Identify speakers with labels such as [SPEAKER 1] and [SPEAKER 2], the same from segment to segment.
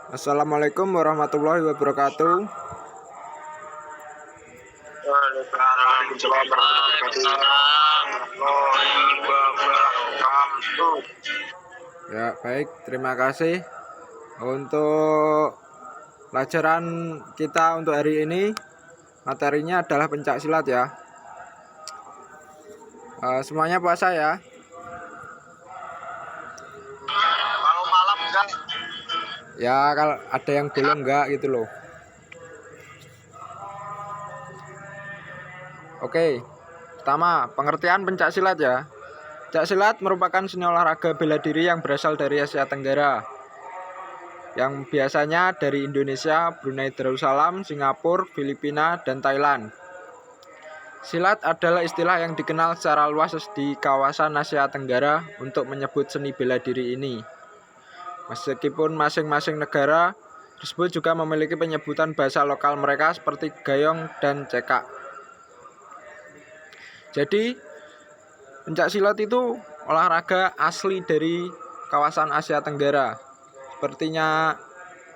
[SPEAKER 1] Assalamualaikum warahmatullahi wabarakatuh. Ya, baik, terima kasih untuk pelajaran kita untuk hari ini. Materinya adalah pencak silat ya. Semuanya puasa ya.
[SPEAKER 2] Kalau malam enggak.
[SPEAKER 1] Ya, kalau ada yang belum enggak gitu loh. Oke. Pertama, pengertian pencak silat ya. Pencak silat merupakan seni olahraga bela diri yang berasal dari Asia Tenggara, yang biasanya dari Indonesia, Brunei Darussalam, Singapura, Filipina, dan Thailand. Silat adalah istilah yang dikenal secara luas di kawasan Asia Tenggara untuk menyebut seni bela diri ini. Meskipun masing-masing negara tersebut juga memiliki penyebutan bahasa lokal mereka seperti gayong dan cekak. Jadi, pencak silat itu olahraga asli dari kawasan Asia Tenggara. Sepertinya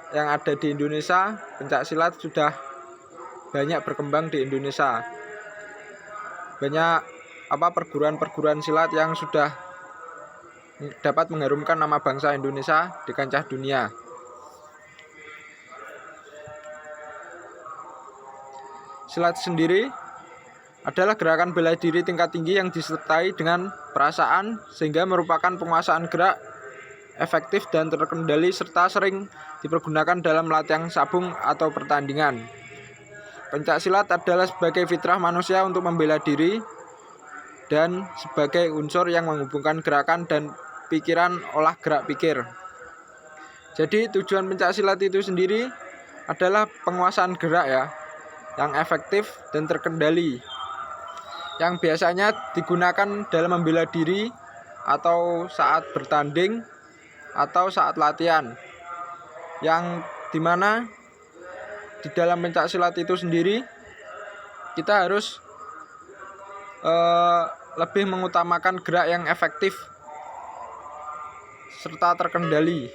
[SPEAKER 1] yang ada di Indonesia, pencak silat sudah banyak berkembang di Indonesia. Banyak perguruan-perguruan silat yang sudah dapat mengharumkan nama bangsa Indonesia di kancah dunia. Silat sendiri adalah gerakan bela diri tingkat tinggi yang disertai dengan perasaan sehingga merupakan penguasaan gerak efektif dan terkendali serta sering dipergunakan dalam latihan sabung atau pertandingan. Pencak silat adalah sebagai fitrah manusia untuk membela diri dan sebagai unsur yang menghubungkan gerakan dan pikiran olah gerak pikir. Jadi tujuan pencak silat itu sendiri adalah penguasaan gerak ya, yang efektif dan terkendali, yang biasanya digunakan dalam membela diri atau saat bertanding atau saat latihan, yang dimana di dalam pencak silat itu sendiri kita harus lebih mengutamakan gerak yang efektif serta terkendali.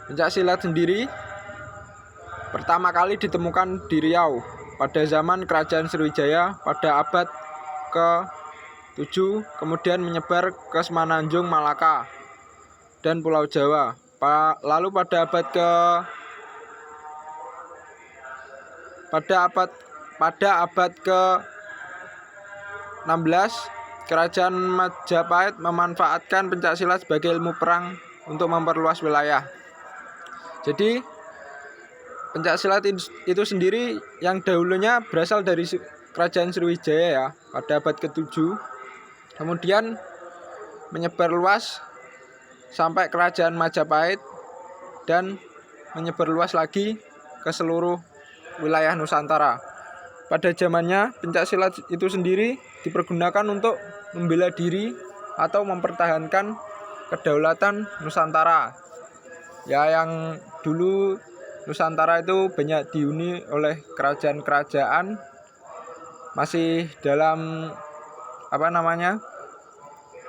[SPEAKER 1] Pencak silat sendiri pertama kali ditemukan di Riau pada zaman Kerajaan Sriwijaya pada abad ke-7, kemudian menyebar ke Semenanjung, Malaka, dan Pulau Jawa. Lalu pada abad ke-16, Kerajaan Majapahit memanfaatkan pencak silat sebagai ilmu perang untuk memperluas wilayah. Jadi pencak silat itu sendiri yang dahulunya berasal dari Kerajaan Sriwijaya ya pada abad ke-7, kemudian menyebar luas sampai Kerajaan Majapahit dan menyebar luas lagi ke seluruh wilayah Nusantara. Pada zamannya pencak silat itu sendiri dipergunakan untuk membela diri atau mempertahankan kedaulatan Nusantara. Ya, yang dulu Nusantara itu banyak dihuni oleh kerajaan-kerajaan masih dalam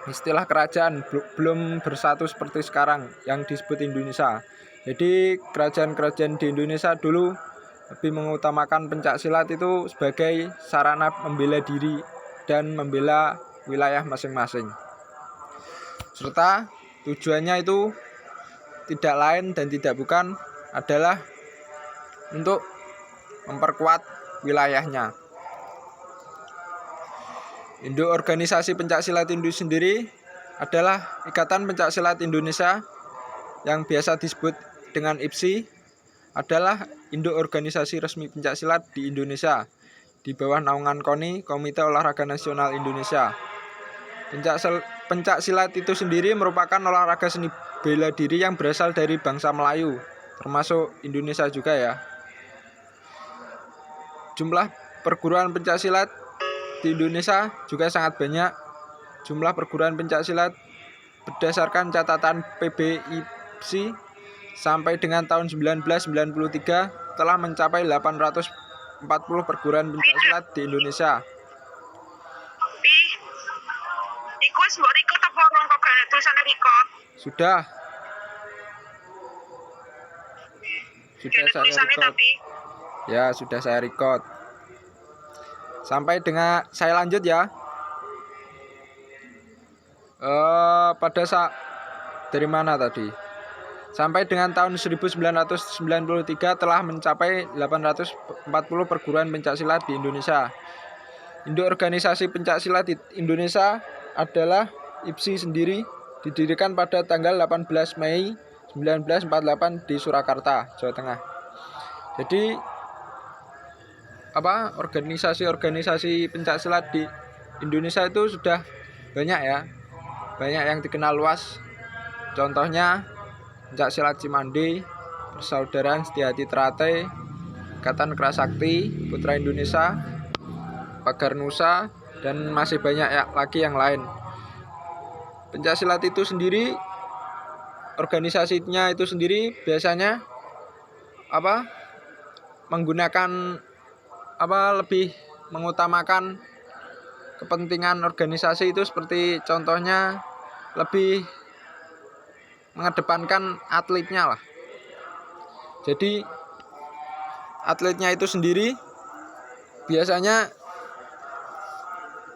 [SPEAKER 1] istilah kerajaan, belum bersatu seperti sekarang yang disebut Indonesia. Jadi kerajaan-kerajaan di Indonesia dulu lebih mengutamakan pencak silat itu sebagai sarana membela diri dan membela wilayah masing-masing. Serta tujuannya itu tidak lain dan tidak bukan adalah untuk memperkuat wilayahnya. Induk organisasi pencak silat Indonesia sendiri adalah Ikatan Pencak Silat Indonesia yang biasa disebut dengan IPSI, adalah induk organisasi resmi pencak silat di Indonesia di bawah naungan KONI, Komite Olahraga Nasional Indonesia. Pencak silat itu sendiri merupakan olahraga seni bela diri yang berasal dari bangsa Melayu, termasuk Indonesia juga ya. Jumlah perguruan pencak silat di Indonesia juga sangat banyak. Jumlah perguruan pencak silat berdasarkan catatan PBIPSI sampai dengan tahun 1993 telah mencapai 840 perguruan pencak silat di Indonesia.
[SPEAKER 2] Iku wis mbok record apa
[SPEAKER 3] kok gak ada tulisannya record?
[SPEAKER 1] Sudah. Sudah
[SPEAKER 3] Gak ada
[SPEAKER 1] saya
[SPEAKER 3] tulisannya
[SPEAKER 1] record.
[SPEAKER 3] tapi.
[SPEAKER 1] Ya, sudah saya record. Sampai dengan saya lanjut ya. Pada saat dari mana tadi? Sampai dengan tahun 1993 telah mencapai 840 perguruan pencaksilat di Indonesia. Induk organisasi pencaksilat di Indonesia adalah IPSI sendiri, didirikan pada tanggal 18 Mei 1948 di Surakarta, Jawa Tengah. Jadi organisasi-organisasi pencaksilat di Indonesia itu sudah banyak ya. Banyak yang dikenal luas. Contohnya Pencaksilat Cimandi, Persaudaraan Setiahati Ternate, Ikatan Kerasakti, Putra Indonesia, Pagar Nusa, dan masih banyak lagi yang lain. Pencaksilat itu sendiri, organisasinya itu sendiri biasanya menggunakan lebih mengutamakan kepentingan organisasi itu, seperti contohnya lebih mengedepankan atletnya lah. Jadi atletnya itu sendiri biasanya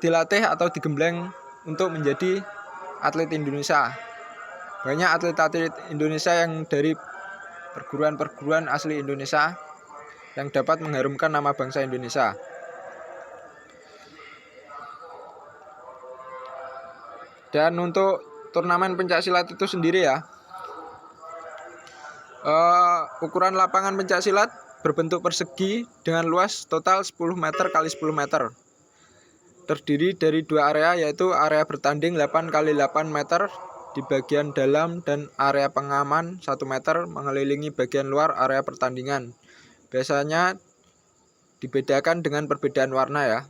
[SPEAKER 1] dilatih atau digembleng untuk menjadi atlet Indonesia. Banyak atlet-atlet Indonesia yang dari perguruan-perguruan asli Indonesia yang dapat mengharumkan nama bangsa Indonesia. Dan untuk turnamen pencaksilat itu sendiri ya, ukuran lapangan pencaksilat berbentuk persegi dengan luas total 10 meter x 10 meter. Terdiri dari dua area, yaitu area bertanding 8 x 8 meter di bagian dalam dan area pengaman 1 meter mengelilingi bagian luar area pertandingan. Biasanya dibedakan dengan perbedaan warna ya.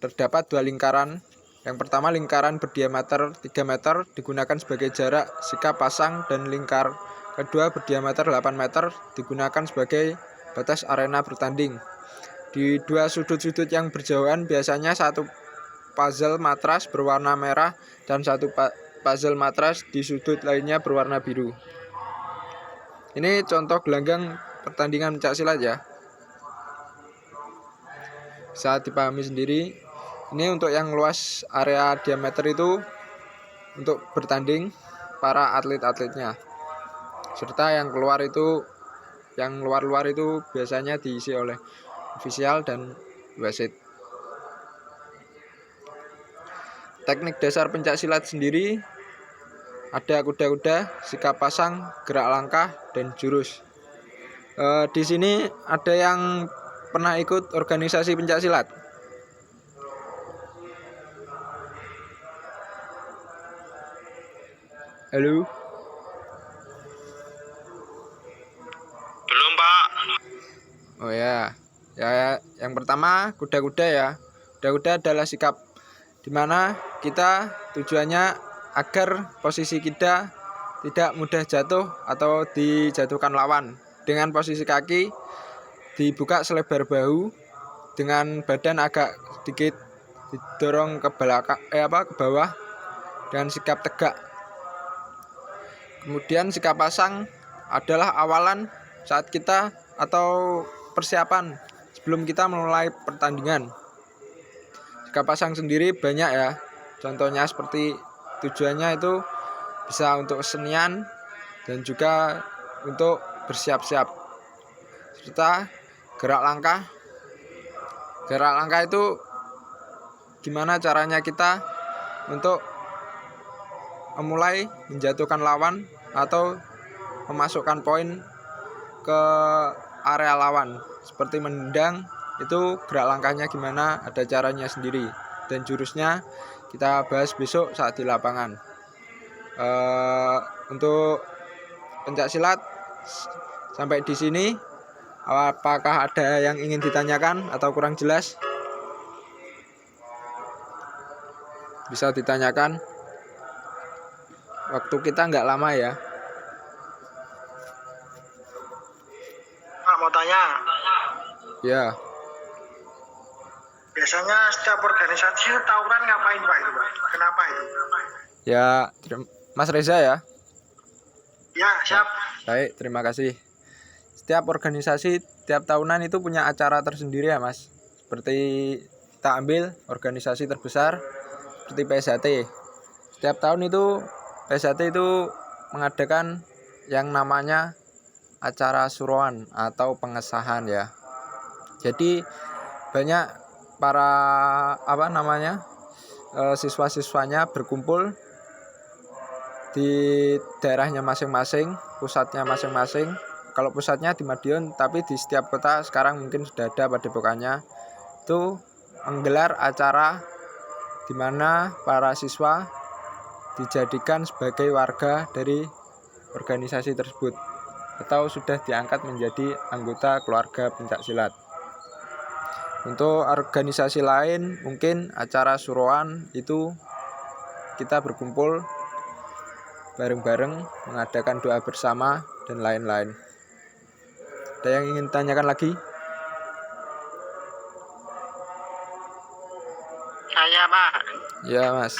[SPEAKER 1] Terdapat dua lingkaran. Yang pertama, lingkaran berdiameter 3 meter digunakan sebagai jarak sikap pasang, dan lingkar kedua berdiameter 8 meter digunakan sebagai batas arena bertanding. Di dua sudut-sudut yang berjauhan biasanya satu puzzle matras berwarna merah dan satu puzzle matras di sudut lainnya berwarna biru. Ini contoh gelanggang pertandingan pencaksilat ya. Bisa dipahami sendiri. Ini untuk yang luas area diameter itu untuk bertanding para atlet-atletnya. Serta yang luar-luar itu biasanya diisi oleh ofisial dan wasit. Teknik dasar pencaksilat sendiri ada kuda-kuda, sikap pasang, gerak langkah, dan jurus. Di sini ada yang pernah ikut organisasi pencaksilat? Halo?
[SPEAKER 2] Belum, Pak.
[SPEAKER 1] Oh ya. Ya, yang pertama kuda-kuda ya. Kuda-kuda adalah sikap dimana kita tujuannya agar posisi kita tidak mudah jatuh atau dijatuhkan lawan. Dengan posisi kaki dibuka selebar bahu, dengan badan agak sedikit didorong ke belakang ke bawah, dengan sikap tegak. Kemudian sikap pasang adalah awalan saat kita atau persiapan sebelum kita mulai pertandingan. Sikap pasang sendiri banyak ya. Contohnya seperti tujuannya itu bisa untuk kesenian dan juga untuk bersiap-siap. Serta gerak langkah. Gerak langkah itu gimana caranya kita untuk memulai menjatuhkan lawan atau memasukkan poin ke area lawan. Seperti menendang, itu gerak langkahnya gimana, ada caranya sendiri. Dan jurusnya kita bahas besok saat di lapangan. Untuk pencaksilat sampai di sini. Apakah ada yang ingin ditanyakan atau kurang jelas? Bisa ditanyakan. Waktu kita nggak lama ya.
[SPEAKER 2] Pak, mau tanya.
[SPEAKER 1] Ya.
[SPEAKER 2] Biasanya setiap organisasi tawuran ngapain, Pak, itu, Pak? Kenapa itu?
[SPEAKER 1] Ya, Mas Reza ya.
[SPEAKER 2] Ya, siap.
[SPEAKER 1] Baik, terima kasih. Setiap organisasi tiap tahunan itu punya acara tersendiri ya Mas. Seperti kita ambil organisasi terbesar seperti PSHT. Setiap tahun itu PSHT itu mengadakan yang namanya acara suruhan atau pengesahan ya. Jadi banyak para siswa-siswanya berkumpul di daerahnya masing-masing, pusatnya masing-masing. Kalau pusatnya di Madiun, tapi di setiap kota sekarang mungkin sudah ada padepokannya. Itu menggelar acara di mana para siswa dijadikan sebagai warga dari organisasi tersebut atau sudah diangkat menjadi anggota keluarga pencak silat. Untuk organisasi lain mungkin acara suruhan itu kita berkumpul bareng-bareng mengadakan doa bersama dan lain-lain. Ada yang ingin tanyakan lagi?
[SPEAKER 3] Saya Pak.
[SPEAKER 1] Ya Mas.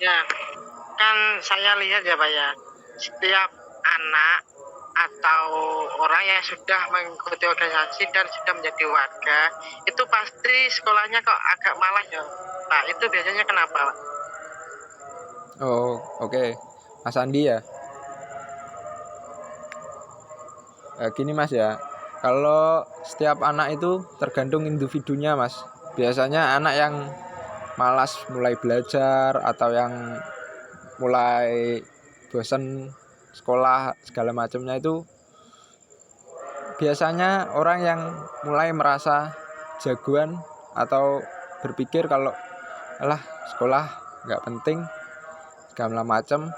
[SPEAKER 3] Ya, kan saya lihat ya Pak ya, setiap anak atau orang yang sudah mengikuti organisasi dan sudah menjadi warga, itu pasti sekolahnya kok agak malas ya Pak. Itu biasanya kenapa Pak?
[SPEAKER 1] Oh, oke. Mas Andi ya. Gini Mas ya. Kalau setiap anak itu tergantung individunya Mas. Biasanya anak yang malas mulai belajar atau yang mulai bosan sekolah segala macamnya itu biasanya orang yang mulai merasa jagoan atau berpikir kalau alah sekolah nggak penting segala macam,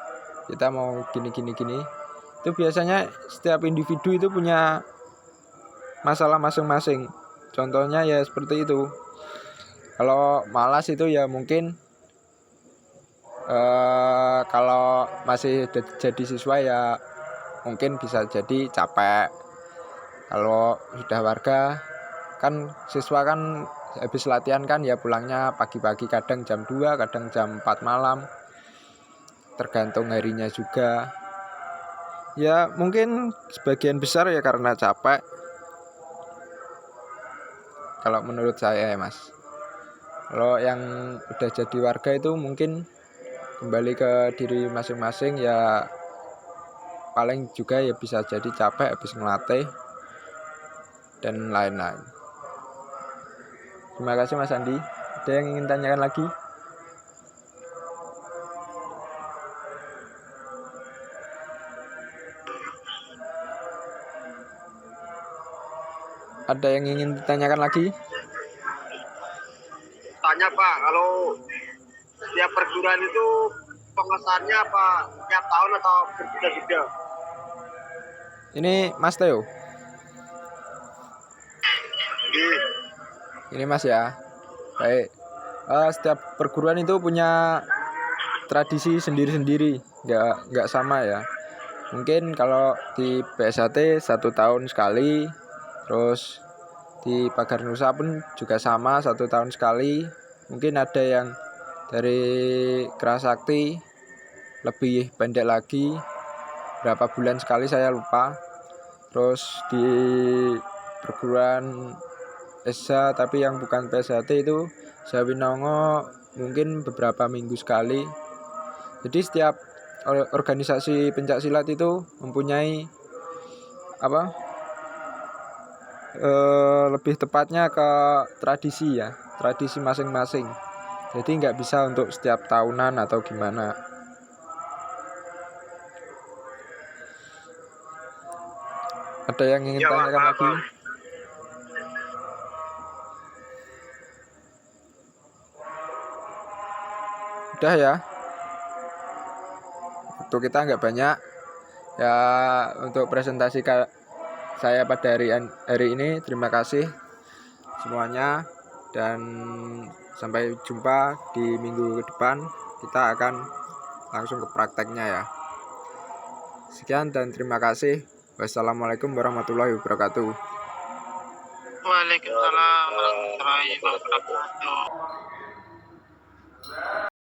[SPEAKER 1] kita mau gini. Itu biasanya setiap individu itu punya masalah masing-masing. Contohnya ya seperti itu. Kalau malas itu ya mungkin kalau masih jadi siswa ya mungkin bisa jadi capek. Kalau sudah warga kan siswa kan habis latihan kan ya pulangnya pagi-pagi, kadang jam 2, kadang jam 4 malam. Tergantung harinya juga. Ya mungkin sebagian besar ya karena capek. Kalau menurut saya ya Mas. Kalau yang udah jadi warga itu mungkin kembali ke diri masing-masing ya, paling juga ya bisa jadi capek habis ngelatih dan lain-lain. Terima kasih Mas Andi. Ada yang ingin tanyakan lagi? Ada yang ingin ditanyakan lagi?
[SPEAKER 2] Tanya Pak, kalau setiap perguruan itu pengesahannya apa tiap tahun atau berbeda-beda?
[SPEAKER 1] Ini Mas Theo.
[SPEAKER 2] Iya.
[SPEAKER 1] Ini Mas ya. Baik. Setiap perguruan itu punya tradisi sendiri-sendiri, nggak sama ya. Mungkin kalau di PSHT 1 tahun sekali, terus di Pagar Nusa pun juga sama 1 tahun sekali. Mungkin ada yang dari Kerasakti lebih pendek lagi, berapa bulan sekali saya lupa. Terus di perguruan Esa tapi yang bukan PSHT itu Zawinongo mungkin beberapa minggu sekali. Jadi setiap organisasi pencak silat itu mempunyai lebih tepatnya ke tradisi ya, tradisi masing-masing. Jadi nggak bisa untuk setiap tahunan atau gimana. Ada yang ingin tanyakan lagi? Udah ya. Waktu kita nggak banyak ya untuk presentasi saya pada hari ini. Terima kasih semuanya dan sampai jumpa di minggu depan. Kita akan langsung ke prakteknya ya. Sekian dan terima kasih. Wassalamualaikum warahmatullahi wabarakatuh.
[SPEAKER 3] Waalaikumsalam warahmatullahi wabarakatuh.